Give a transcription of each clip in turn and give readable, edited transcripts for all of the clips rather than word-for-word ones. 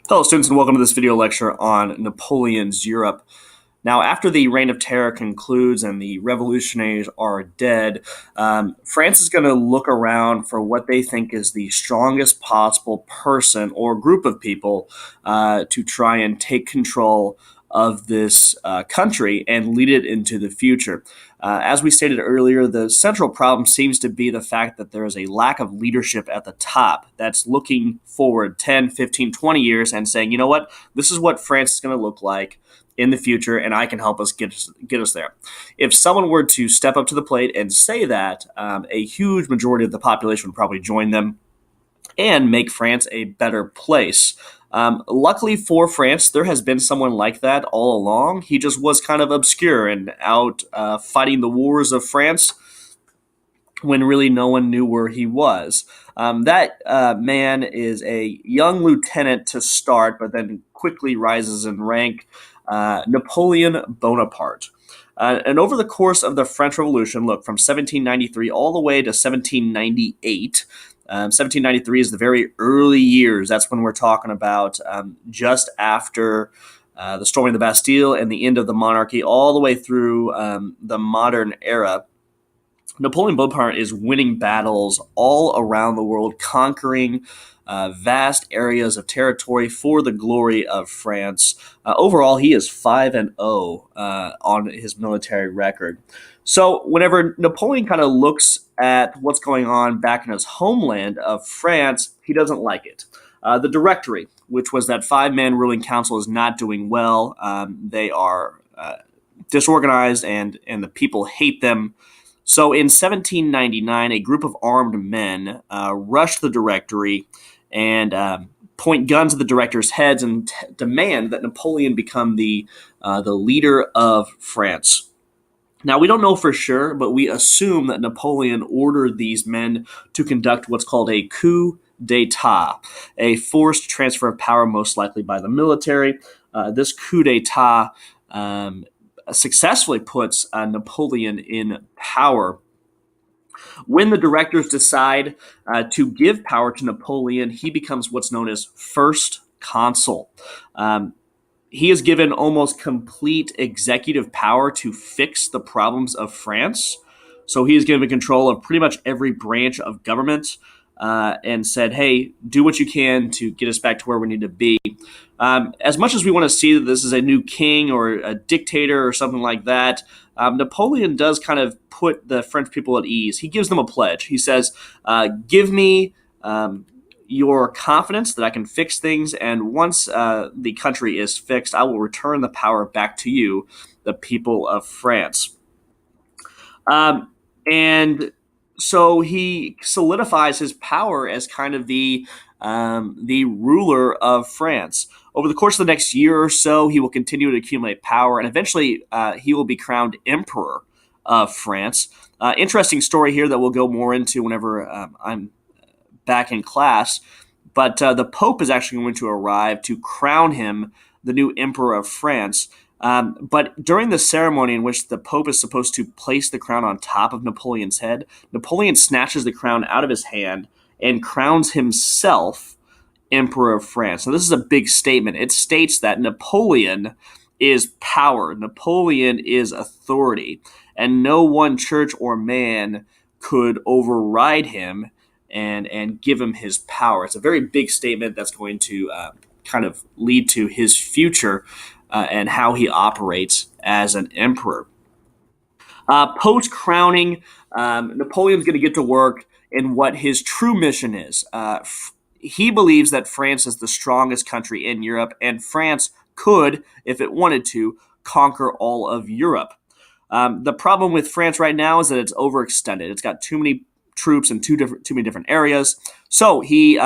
Hello, students, and welcome to this video lecture on Napoleon's Europe. Now, after the Reign of Terror concludes and the revolutionaries are dead, France is going to look around for what they think is the strongest possible person or group of people to try and take control of this country and lead it into the future. As we stated earlier, the central problem seems to be the fact that there is a lack of leadership at the top that's looking forward 10, 15, 20 years and saying, you know what, this is what France is going to look like in the future, and I can help us get us there. If someone were to step up to the plate and say that, a huge majority of the population would probably join them and make France a better place. Luckily for France, there has been someone like that all along. He just was kind of obscure and out fighting the wars of France when really no one knew where he was. That man is a young lieutenant to start, but then quickly rises in rank. Napoleon Bonaparte. And over the course of the French Revolution, look, from 1793 all the way to 1798, 1793 is the very early years. That's when we're talking about just after the storming of the Bastille and the end of the monarchy, all the way through the modern era. Napoleon Bonaparte is winning battles all around the world, conquering vast areas of territory for the glory of France. Overall, he is 5-0 on his military record. So, whenever Napoleon kind of looks at what's going on back in his homeland of France, he doesn't like it. The Directory, which was that five-man ruling council, is not doing well. They are disorganized, and the people hate them. So in 1799, a group of armed men rushed the Directory and point guns at the directors' heads and demand that Napoleon become the leader of France. Now, we don't know for sure, but we assume that Napoleon ordered these men to conduct what's called a coup d'etat, a forced transfer of power, most likely by the military. This coup d'etat successfully puts Napoleon in power. When the directors decide to give power to Napoleon, he becomes what's known as first consul. He is given almost complete executive power to fix the problems of France. So he is given control of pretty much every branch of government and said, hey, do what you can to get us back to where we need to be. As much as we want to see that this is a new king or a dictator or something like that, Napoleon does kind of put the French people at ease. He gives them a pledge. He says, give me your confidence that I can fix things, and once the country is fixed, I will return the power back to you, the people of France. And so he solidifies his power as kind of the ruler of France. Over the course of the next year or so, he will continue to accumulate power, and eventually he will be crowned emperor of France. Interesting story here that we'll go more into whenever I'm back in class. But the Pope is actually going to arrive to crown him the new emperor of France. But during the ceremony in which the Pope is supposed to place the crown on top of Napoleon's head, Napoleon snatches the crown out of his hand and crowns himself Emperor of France. Now, this is a big statement. It states that Napoleon is power, Napoleon is authority, and no one church or man could override him and give him his power. It's a very big statement that's going to kind of lead to his future and how he operates as an emperor. Post crowning, Napoleon's going to get to work in what his true mission is. He believes that France is the strongest country in Europe, and France could, if it wanted to, conquer all of Europe. The problem with France right now is that it's overextended. It's got too many troops in too many different areas. So he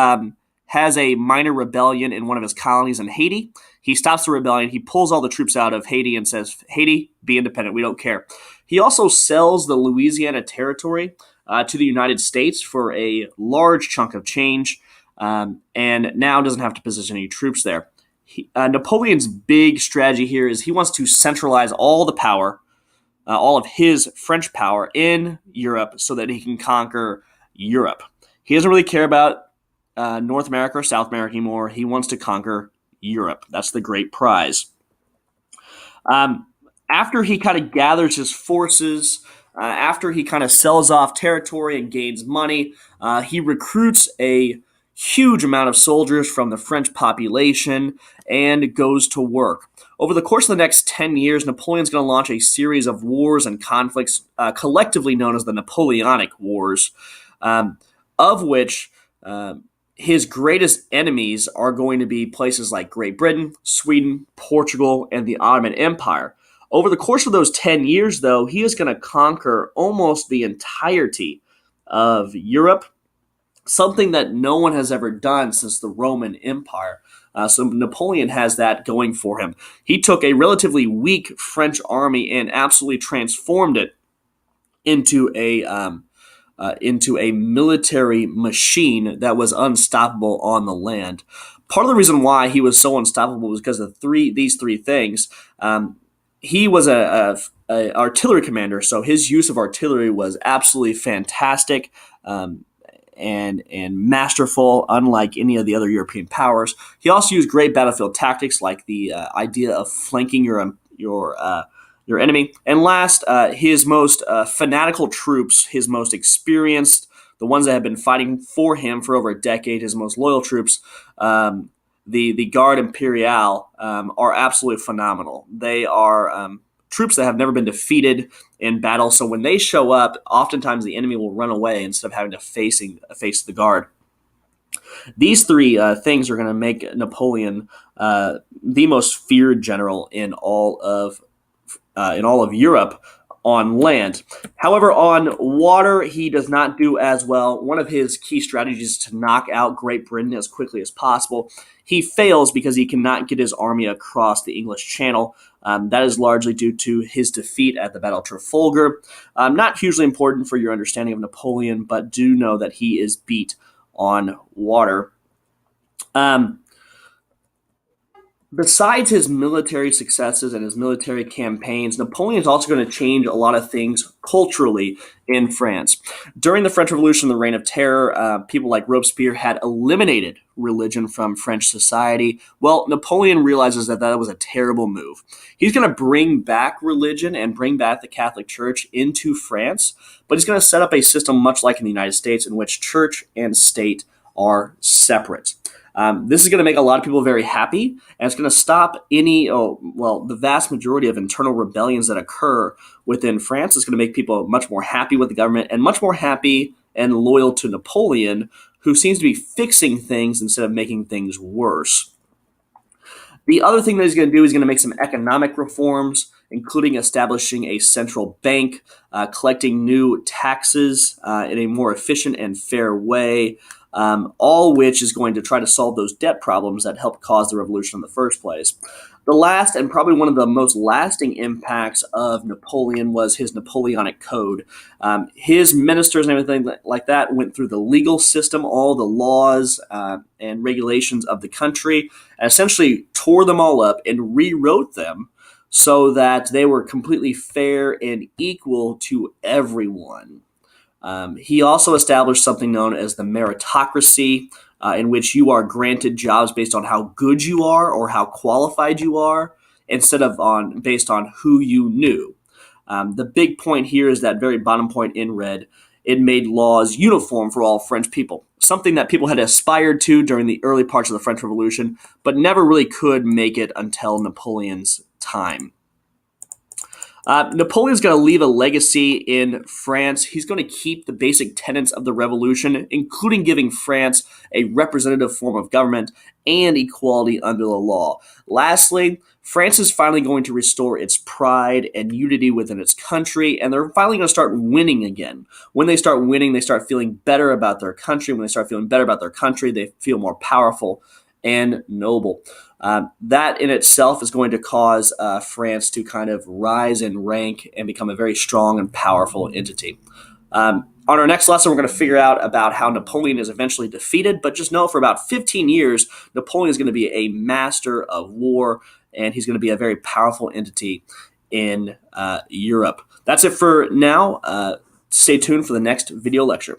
has a minor rebellion in one of his colonies in Haiti. He stops the rebellion. He pulls all the troops out of Haiti and says, Haiti, be independent. We don't care. He also sells the Louisiana territory to the United States for a large chunk of change, and now doesn't have to position any troops there. Napoleon's big strategy here is he wants to centralize all the power, all of his French power in Europe so that he can conquer Europe. He doesn't really care about North America or South America anymore. He wants to conquer Europe. That's the great prize. Um, After he kind of gathers his forces, after he kind of sells off territory and gains money, he recruits a huge amount of soldiers from the French population and goes to work. Over the course of the next 10 years, Napoleon's going to launch a series of wars and conflicts, collectively known as the Napoleonic Wars, um, of which his greatest enemies are going to be places like Great Britain, Sweden, Portugal, and the Ottoman Empire. Over the course of those 10 years, though, he is going to conquer almost the entirety of Europe, something that no one has ever done since the Roman Empire. So Napoleon has that going for him. He took a relatively weak French army and absolutely transformed it into a military machine that was unstoppable on the land. Part of the reason why he was so unstoppable was because of these three things. He was a artillery commander, so his use of artillery was absolutely fantastic. And masterful, unlike any of the other European powers. He also used great battlefield tactics, like the idea of flanking your enemy. And last, his most fanatical troops, his most experienced, the ones that have been fighting for him for over a decade, his most loyal troops, the Garde Imperiale, are absolutely phenomenal. They are troops that have never been defeated in battle. So when they show up, oftentimes the enemy will run away instead of having to face the guard. These three things are going to make Napoleon the most feared general in all of Europe on land. However, on water, he does not do as well. One of his key strategies is to knock out Great Britain as quickly as possible. He fails because he cannot get his army across the English Channel. That is largely due to his defeat at the Battle of Trafalgar. Not hugely important for your understanding of Napoleon, but do know that he is beat on water. Besides his military successes and his military campaigns, Napoleon is also going to change a lot of things culturally in France. During the French Revolution, the Reign of Terror, people like Robespierre had eliminated religion from French society. Well, Napoleon realizes that that was a terrible move. He's going to bring back religion and bring back the Catholic Church into France, but he's going to set up a system much like in the United States in which church and state are separate. This is going to make a lot of people very happy, and it's going to stop the vast majority of internal rebellions that occur within France. It's going to make people much more happy with the government and much more happy and loyal to Napoleon, who seems to be fixing things instead of making things worse. The other thing that he's going to do is going to make some economic reforms, including establishing a central bank, collecting new taxes in a more efficient and fair way, all which is going to try to solve those debt problems that helped cause the revolution in the first place. The last and probably one of the most lasting impacts of Napoleon was his Napoleonic Code. His ministers and everything like that went through the legal system, all the laws and regulations of the country, and essentially tore them all up and rewrote them so that they were completely fair and equal to everyone. He also established something known as the meritocracy, in which you are granted jobs based on how good you are or how qualified you are, instead of based on who you knew. The big point here is that very bottom point in red. It made laws uniform for all French people, something that people had aspired to during the early parts of the French Revolution, but never really could make it until Napoleon's time. Napoleon's going to leave a legacy in France. He's going to keep the basic tenets of the revolution, including giving France a representative form of government and equality under the law. Lastly, France is finally going to restore its pride and unity within its country, and they're finally going to start winning again. When they start winning, they start feeling better about their country. When they start feeling better about their country, they feel more powerful and noble. That in itself is going to cause France to kind of rise in rank and become a very strong and powerful entity. On our next lesson, we're going to figure out about how Napoleon is eventually defeated, but just know for about 15 years, Napoleon is going to be a master of war, and he's going to be a very powerful entity in Europe. That's it for now. Stay tuned for the next video lecture.